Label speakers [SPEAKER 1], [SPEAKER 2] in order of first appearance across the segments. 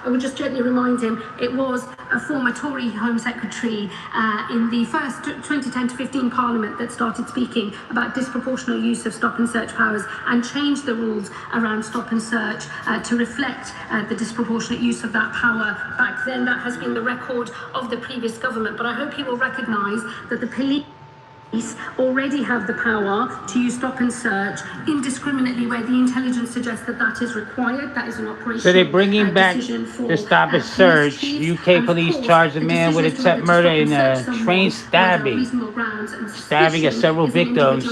[SPEAKER 1] I would just gently remind him it was a former Tory Home Secretary in the first 2010 to 15 Parliament that started speaking about disproportionate use of stop and search powers and changed the rules around stop and search to reflect the disproportionate use of that power. Back then, that has been the record of the previous government, but I hope he will recognise that the police already have the power to use stop and search indiscriminately where the intelligence suggests that that is required. That is an operation.
[SPEAKER 2] So they're bringing back the stop and search. UK police charged a man with attempt murder in a train stabbing of several victims.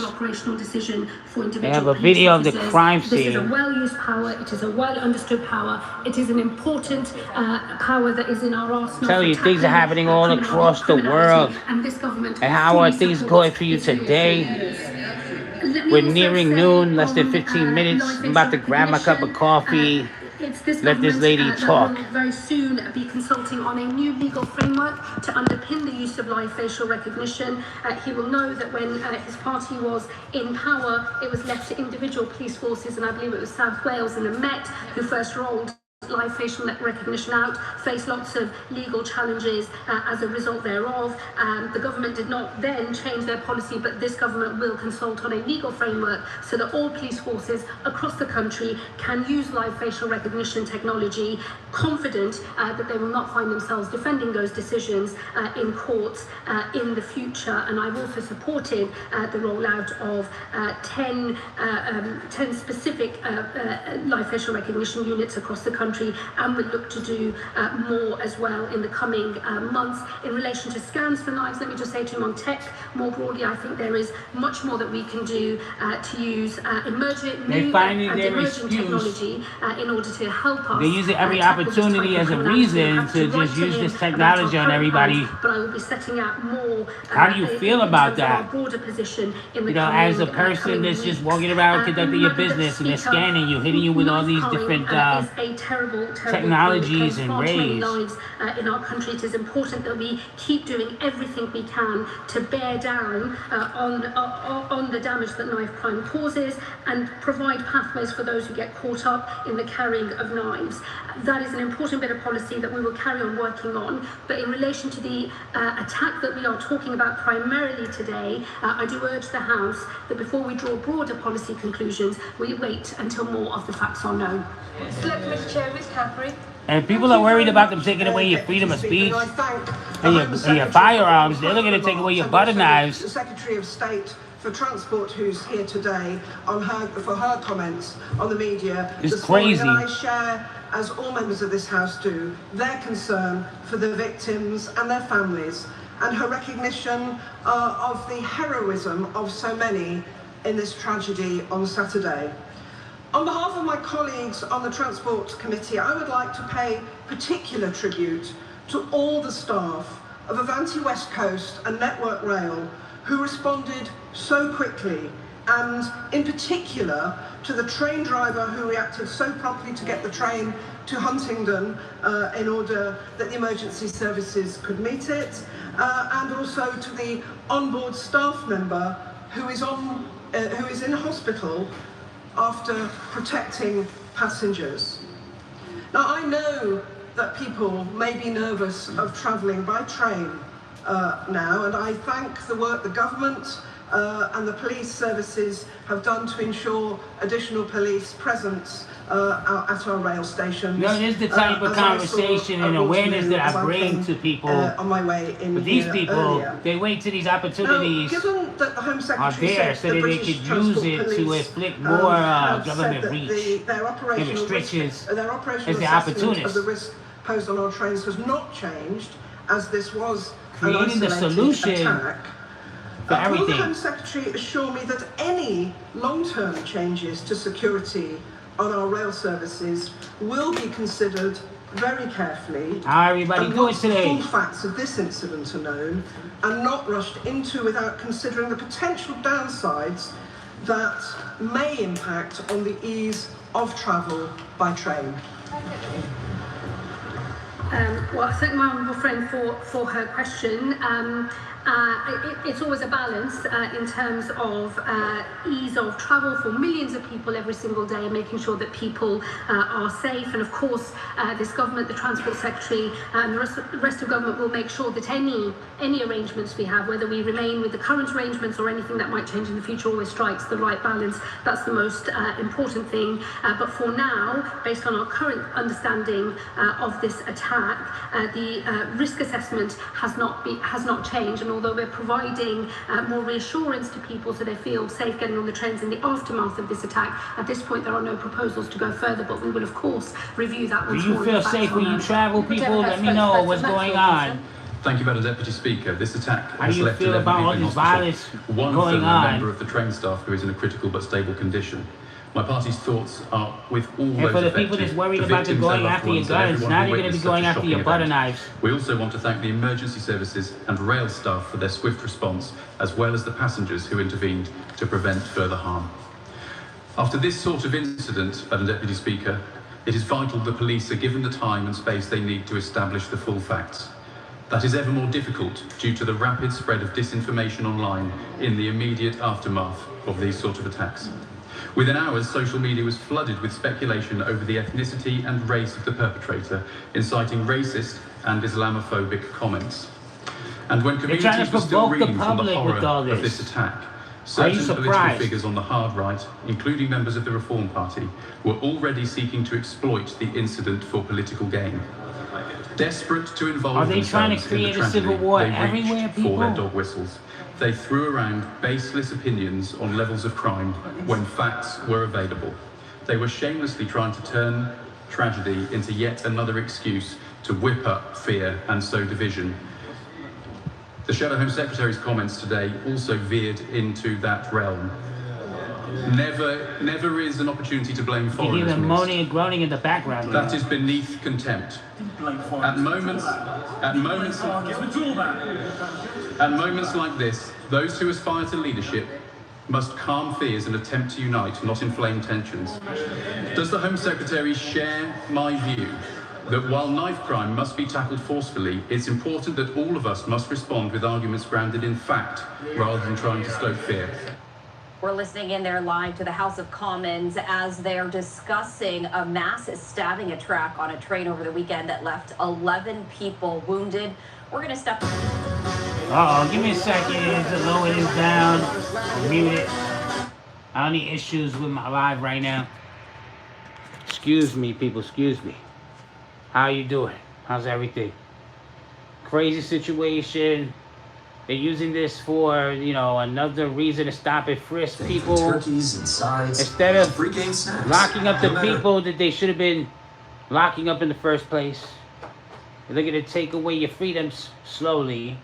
[SPEAKER 2] They have a video of the crime scene.
[SPEAKER 1] This is a well-used power. It is a well-understood power. It is an important power that is in our arsenal.
[SPEAKER 2] I tell you, things are happening all across the world.
[SPEAKER 1] And this government.
[SPEAKER 2] And how are things going for you today? We're nearing noon, less than 15 minutes. I'm about to grab my cup of coffee. Let this lady talk.
[SPEAKER 1] Will very soon be consulting on a new legal framework to underpin the use of live facial recognition. He will know that when his party was in power, it was left to individual police forces, and I believe it was South Wales and the Met who first rolled live facial recognition out, faced lots of legal challenges as a result thereof. The government did not then change their policy, but this government will consult on a legal framework so that all police forces across the country can use live facial recognition technology, confident that they will not find themselves defending those decisions in courts in the future. And I've also supported the rollout of 10 specific live facial recognition units across the country, and would look to do more as well in the coming months. In relation to scans for knives, let me just say to him on tech more broadly, I think there is much more that we can do to use emerging technology in order to help us.
[SPEAKER 2] They're using every opportunity as a reason to just use this technology on everybody.
[SPEAKER 1] But I will be setting out more.
[SPEAKER 2] How do you feel about that?
[SPEAKER 1] Broader position in the
[SPEAKER 2] as a person that's just walking around conducting your business and they're scanning you, hitting you with all these different technologies and ways.
[SPEAKER 1] In our country, it is important that we keep doing everything we can to bear down on the damage that knife crime causes and provide pathways for those who get caught up in the carrying of knives. That is an important bit of policy that we will carry on working on. But in relation to the attack that we are talking about primarily today, I do urge the House that before we draw broader policy conclusions, we wait until more of the facts are known.
[SPEAKER 3] Mr. Chair, Ms. Cadbury.
[SPEAKER 2] And people are worried about them taking away your freedom of speech and your firearms. They're looking to take away your butter knives.
[SPEAKER 4] The Secretary of State for Transport, who's here today, for her comments on the media.
[SPEAKER 2] It's crazy.
[SPEAKER 4] And I share, as all members of this House do, their concern for the victims and their families, and her recognition of the heroism of so many in this tragedy on Saturday. On behalf of my colleagues on the Transport Committee, I would like to pay particular tribute to all the staff of Avanti West Coast and Network Rail who responded so quickly, and in particular to the train driver who reacted so promptly to get the train to Huntingdon in order that the emergency services could meet it, and also to the onboard staff member who is in hospital after protecting passengers. Now, I know that people may be nervous of travelling by train now, and I thank the work the government and the police services have done to ensure additional police presence at our rail stations.
[SPEAKER 2] No, this is the type of conversation and awareness that I bring to people.
[SPEAKER 4] On my way in.
[SPEAKER 2] But these people, earlier. They wait till these opportunities
[SPEAKER 4] given that the Home Secretary
[SPEAKER 2] are there so that they could use it to inflict more government reach and restrictions as the opportunities.
[SPEAKER 4] Of the risk posed on our trains has not changed, as this was
[SPEAKER 2] creating the solution
[SPEAKER 4] attack.
[SPEAKER 2] for everything.
[SPEAKER 4] Will the Home Secretary assure me that any long-term changes to security on our rail services will be considered very carefully?
[SPEAKER 2] How everybody do it today?
[SPEAKER 4] Full facts of this incident are known and not rushed into without considering the potential downsides that may impact on the ease of travel by train.
[SPEAKER 1] Well, I thank my honourable friend for her question. It's always a balance in terms of ease of travel for millions of people every single day and making sure that people are safe. And of course, this government, the Transport Secretary and the rest of government will make sure that any arrangements we have, whether we remain with the current arrangements or anything that might change in the future, always strikes the right balance. That's the most important thing. But for now, based on our current understanding of this attack, the risk assessment has not changed. And although we're providing more reassurance to people so they feel safe getting on the trains in the aftermath of this attack, at this point there are no proposals to go further, but we will of course review that once
[SPEAKER 2] Do you
[SPEAKER 1] more.
[SPEAKER 2] feel safe when you travel, people? Let me know what's going on.
[SPEAKER 5] Thank you, Madam Deputy Speaker. This attack
[SPEAKER 2] How
[SPEAKER 5] has
[SPEAKER 2] do you
[SPEAKER 5] left
[SPEAKER 2] feel
[SPEAKER 5] 11
[SPEAKER 2] about
[SPEAKER 5] people
[SPEAKER 2] all
[SPEAKER 5] in
[SPEAKER 2] this
[SPEAKER 5] hospital.
[SPEAKER 2] violence
[SPEAKER 5] One of
[SPEAKER 2] going
[SPEAKER 5] them, a
[SPEAKER 2] on?
[SPEAKER 5] member of the train staff who is in a critical but stable condition. My party's thoughts are with all
[SPEAKER 2] And
[SPEAKER 5] those
[SPEAKER 2] for the
[SPEAKER 5] affected,
[SPEAKER 2] people that's worried
[SPEAKER 5] the
[SPEAKER 2] about them
[SPEAKER 5] victims,
[SPEAKER 2] going
[SPEAKER 5] their loved
[SPEAKER 2] after your
[SPEAKER 5] ones, and
[SPEAKER 2] guns,
[SPEAKER 5] everyone
[SPEAKER 2] now
[SPEAKER 5] who
[SPEAKER 2] they're going to be
[SPEAKER 5] witnessed
[SPEAKER 2] going
[SPEAKER 5] such a
[SPEAKER 2] after your
[SPEAKER 5] shocking
[SPEAKER 2] butter
[SPEAKER 5] event.
[SPEAKER 2] knives.
[SPEAKER 5] We also want to thank the emergency services and rail staff for their swift response, as well as the passengers who intervened to prevent further harm. After this sort of incident, Madam Deputy Speaker, it is vital the police are given the time and space they need to establish the full facts. That is ever more difficult due to the rapid spread of disinformation online in the immediate aftermath of these sort of attacks. Within hours, social media was flooded with speculation over the ethnicity and race of the perpetrator, inciting racist and Islamophobic comments. And when
[SPEAKER 2] They're trying
[SPEAKER 5] communities
[SPEAKER 2] to
[SPEAKER 5] were still
[SPEAKER 2] provoke the
[SPEAKER 5] reeling from the
[SPEAKER 2] public
[SPEAKER 5] horror
[SPEAKER 2] with all
[SPEAKER 5] of
[SPEAKER 2] this.
[SPEAKER 5] this attack,
[SPEAKER 2] Are you
[SPEAKER 5] certain political
[SPEAKER 2] surprised?
[SPEAKER 5] figures on the hard right, including members of the Reform Party, were already seeking to exploit the incident for political gain. Desperate to involve
[SPEAKER 2] Are they trying to
[SPEAKER 5] themselves in the
[SPEAKER 2] create a
[SPEAKER 5] tragedy,
[SPEAKER 2] civil war
[SPEAKER 5] they
[SPEAKER 2] everywhere,
[SPEAKER 5] reached for their
[SPEAKER 2] people?
[SPEAKER 5] dog whistles. They threw around baseless opinions on levels of crime when facts were available. They were shamelessly trying to turn tragedy into yet another excuse to whip up fear and sow division. The Shadow Home Secretary's comments today also veered into that realm. Never is an opportunity to blame
[SPEAKER 2] You
[SPEAKER 5] foreigners.
[SPEAKER 2] hear them
[SPEAKER 5] missed.
[SPEAKER 2] moaning and groaning in the background.
[SPEAKER 5] That is beneath contempt. At moments like this, those who aspire to leadership must calm fears and attempt to unite, not inflame tensions. Does the Home Secretary share my view that while knife crime must be tackled forcefully, it's important that all of us must respond with arguments grounded in fact, rather than trying to stoke fear?
[SPEAKER 6] We're listening in there live to the House of Commons as they're discussing a mass stabbing attack on a train over the weekend that left 11 people wounded. We're going to step...
[SPEAKER 2] Uh-oh, give me a second to lower this down, mute it. I don't need issues with my live right now. Excuse me, people, excuse me. How you doing? How's everything? Crazy situation. They're using this for, you know, another reason to stop and frisk people.
[SPEAKER 7] Turkeys and sides.
[SPEAKER 2] Instead of
[SPEAKER 7] Pre-game snacks.
[SPEAKER 2] locking up the
[SPEAKER 7] No matter-
[SPEAKER 2] people that they should have been locking up in the first place. They're looking to take away your freedoms slowly.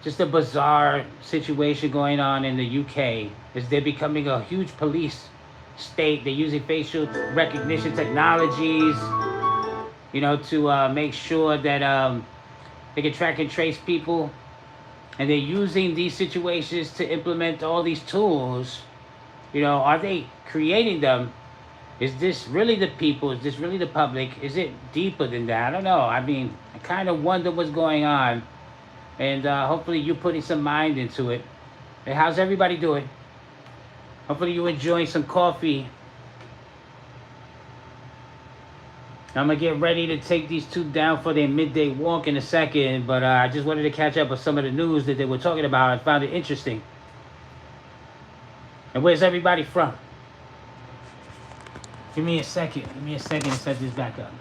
[SPEAKER 2] Just a bizarre situation going on in the UK as they're becoming a huge police state. They're using facial recognition technologies, you know, to make sure that they can track and trace people. And they're using these situations to implement all these tools. You know, are they creating them? Is this really the people? Is this really the public? Is it deeper than that? I don't know. I mean, I kind of wonder what's going on. And hopefully you're putting some mind into it. Hey, how's everybody doing? Hopefully you're enjoying some coffee. I'm going to get ready to take these two down for their midday walk in a second. But I just wanted to catch up with some of the news that they were talking about. I found it interesting. And where's everybody from? Give me a second. Give me a second to set this back up.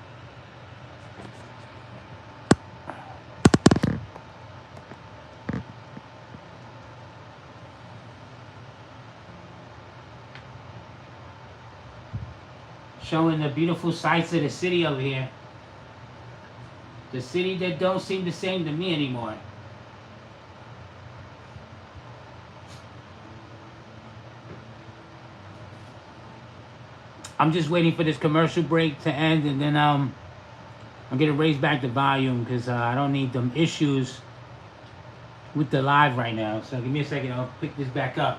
[SPEAKER 2] Showing the beautiful sights of the city over here. The city that don't seem the same to me anymore. I'm just waiting for this commercial break to end, and then I'm gonna raise back the volume because I don't need them issues with the live right now. So give me a second, I'll pick this back up.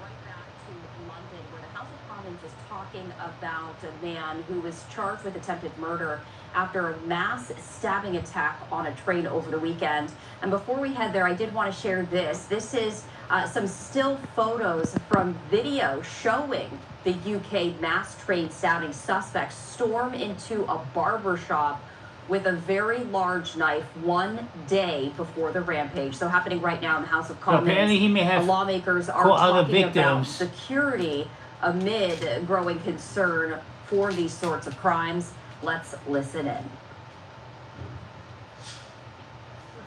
[SPEAKER 6] Right back to London, where the House of Commons is talking about about a man who was charged with attempted murder after a mass stabbing attack on a train over the weekend. And before we head there, I did want to share this. This is some still photos from video showing the UK mass train stabbing suspect storm into a barber shop with a very large knife 1 day before the rampage. So happening right now in the House of Commons.
[SPEAKER 2] Apparently he may have
[SPEAKER 6] lawmakers are
[SPEAKER 2] caught other
[SPEAKER 6] talking about
[SPEAKER 2] victims.
[SPEAKER 6] security amid growing concern for these sorts of crimes. Let's listen in.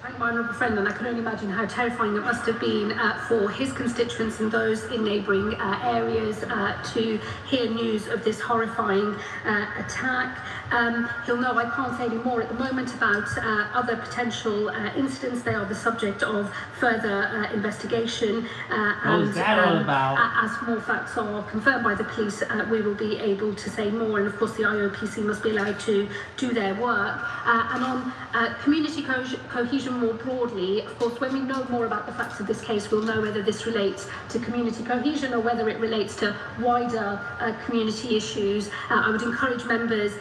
[SPEAKER 1] Thank my honourable friend, and I can only imagine how terrifying it must have been for his constituents and those in neighbouring areas to hear news of this horrifying attack. He'll know I can't say any more at the moment about other potential incidents. They are the subject of further investigation.
[SPEAKER 2] What was that all about?
[SPEAKER 1] As more facts are confirmed by the police, we will be able to say more. And of course, the IOPC must be allowed to do their work. And on community cohesion more broadly, of course, when we know more about the facts of this case, we'll know whether this relates to community cohesion or whether it relates to wider community issues. I would encourage members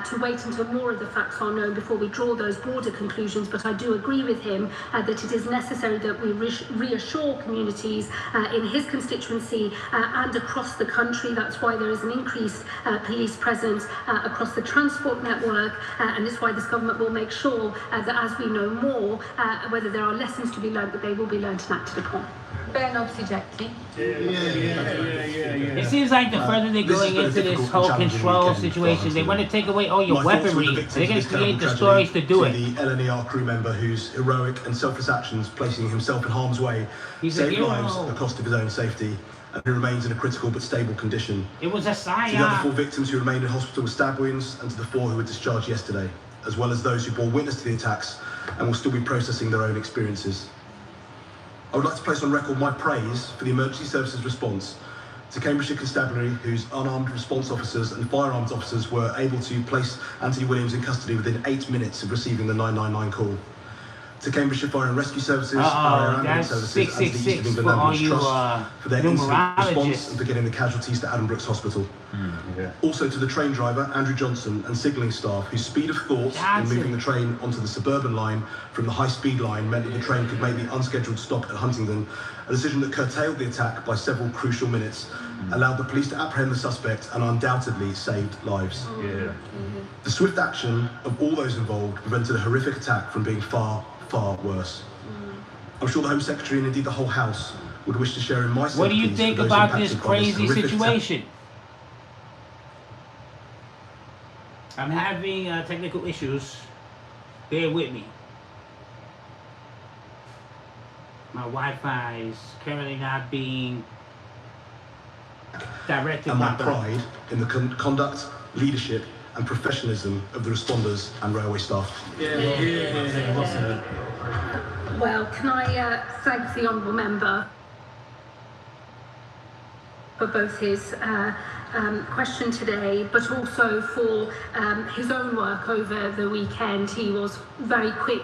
[SPEAKER 1] to wait until more of the facts are known before we draw those broader conclusions, but I do agree with him that it is necessary that we reassure communities in his constituency and across the country. That's why there is an increased police presence across the transport network, and it's why this government will make sure that as we know more, whether there are lessons to be learned, that they will be learned and acted upon.
[SPEAKER 3] Ben Obsijekti.
[SPEAKER 2] It seems like the further they're going into this whole control situation, they want to take away all your weaponry. They're going to create the stories to do it.
[SPEAKER 8] The LNER crew member whose heroic and selfless actions, placing himself in harm's way, saved lives at the cost of his own safety, and who remains in a critical but stable condition.
[SPEAKER 2] It was a
[SPEAKER 8] To the other 4
[SPEAKER 2] psyop.
[SPEAKER 8] victims who remain in hospital with stab wounds, and to the 4 who were discharged yesterday, as well as those who bore witness to the attacks and will still be processing their own experiences. I would like to place on record my praise for the emergency services response to Cambridgeshire Constabulary, whose unarmed response officers and firearms officers were able to place Anthony Williams in custody within 8 minutes of receiving the 999 call. To Cambridgeshire Fire and Rescue Services, our Air Ambulance
[SPEAKER 2] that's
[SPEAKER 8] Services, and to the East of
[SPEAKER 2] 666
[SPEAKER 8] England
[SPEAKER 2] for all
[SPEAKER 8] Ambulance
[SPEAKER 2] you
[SPEAKER 8] Trust for their incident response
[SPEAKER 2] numerologists.
[SPEAKER 8] and for getting the casualties to Adam Brooks Hospital. Also to the train driver, Andrew Johnson, and signalling staff, whose speed of thought in moving the train onto the suburban line from the high-speed line meant that the train could make the unscheduled stop at Huntingdon, a decision that curtailed the attack by several crucial minutes, allowed the police to apprehend the suspect, and undoubtedly saved lives. The swift action of all those involved prevented a horrific attack from being far, far worse. I'm sure the Home Secretary and indeed the whole House would wish to share in my sympathies
[SPEAKER 2] What do you think
[SPEAKER 8] for those
[SPEAKER 2] about this
[SPEAKER 8] impacted by
[SPEAKER 2] crazy
[SPEAKER 8] horrific attack.
[SPEAKER 2] situation? I'm having technical issues. Bear with me. My Wi-Fi is currently not being directed
[SPEAKER 8] And my
[SPEAKER 2] properly.
[SPEAKER 8] pride in the conduct, leadership and professionalism of the responders and railway staff.
[SPEAKER 1] Well, can I thank the honourable member for both his question today, but also for his own work over the weekend. He was very quick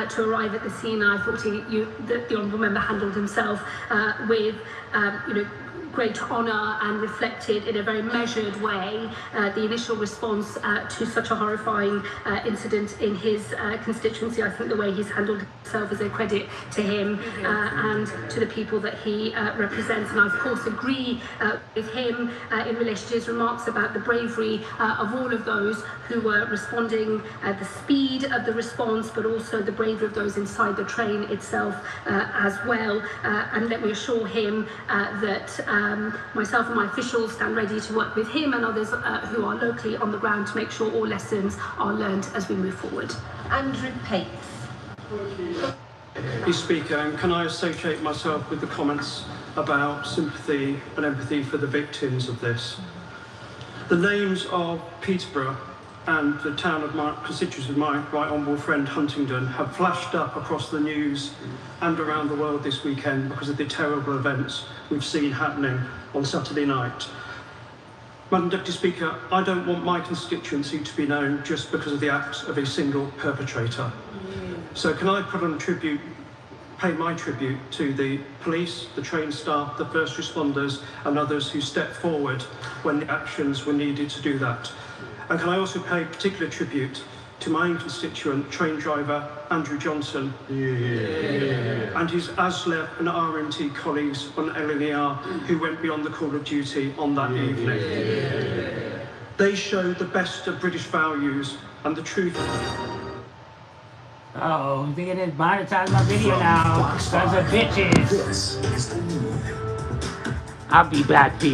[SPEAKER 1] to arrive at the scene. I thought the honourable member handled himself with, great honour and reflected in a very measured way the initial response to such a horrifying incident in his constituency. I think the way he's handled himself is a credit to him and to the people that he represents. And I, of course, agree with him in relation to his remarks about the bravery of all of those who were responding, the speed of the response, but also the bravery of those inside the train itself as well. And let me assure him that myself and my officials stand ready to work with him and others who are locally on the ground to make sure all lessons are learned as we move forward.
[SPEAKER 3] Andrew Pates.
[SPEAKER 9] Mr. Speaker, and can I associate myself with the comments about sympathy and empathy for the victims of this? The names of Peterborough and the town of my constituency of my right honourable friend Huntingdon have flashed up across the news and around the world this weekend because of the terrible events we've seen happening on Saturday night. Madam Deputy Speaker, I don't want my constituency to be known just because of the acts of a single perpetrator. So can I put on tribute pay my tribute to the police, the trained staff, the first responders and others who stepped forward when the actions were needed to do that. And can I also pay particular tribute to my own constituent, train driver Andrew Johnson, and his ASLEF and RMT colleagues on LNER who went beyond the call of duty on that evening. They showed the best of British values and the truth.
[SPEAKER 2] Oh, I'm thinking it's monetize my video now. Sons of bitches.
[SPEAKER 7] This is the news.
[SPEAKER 2] I'll be back, people.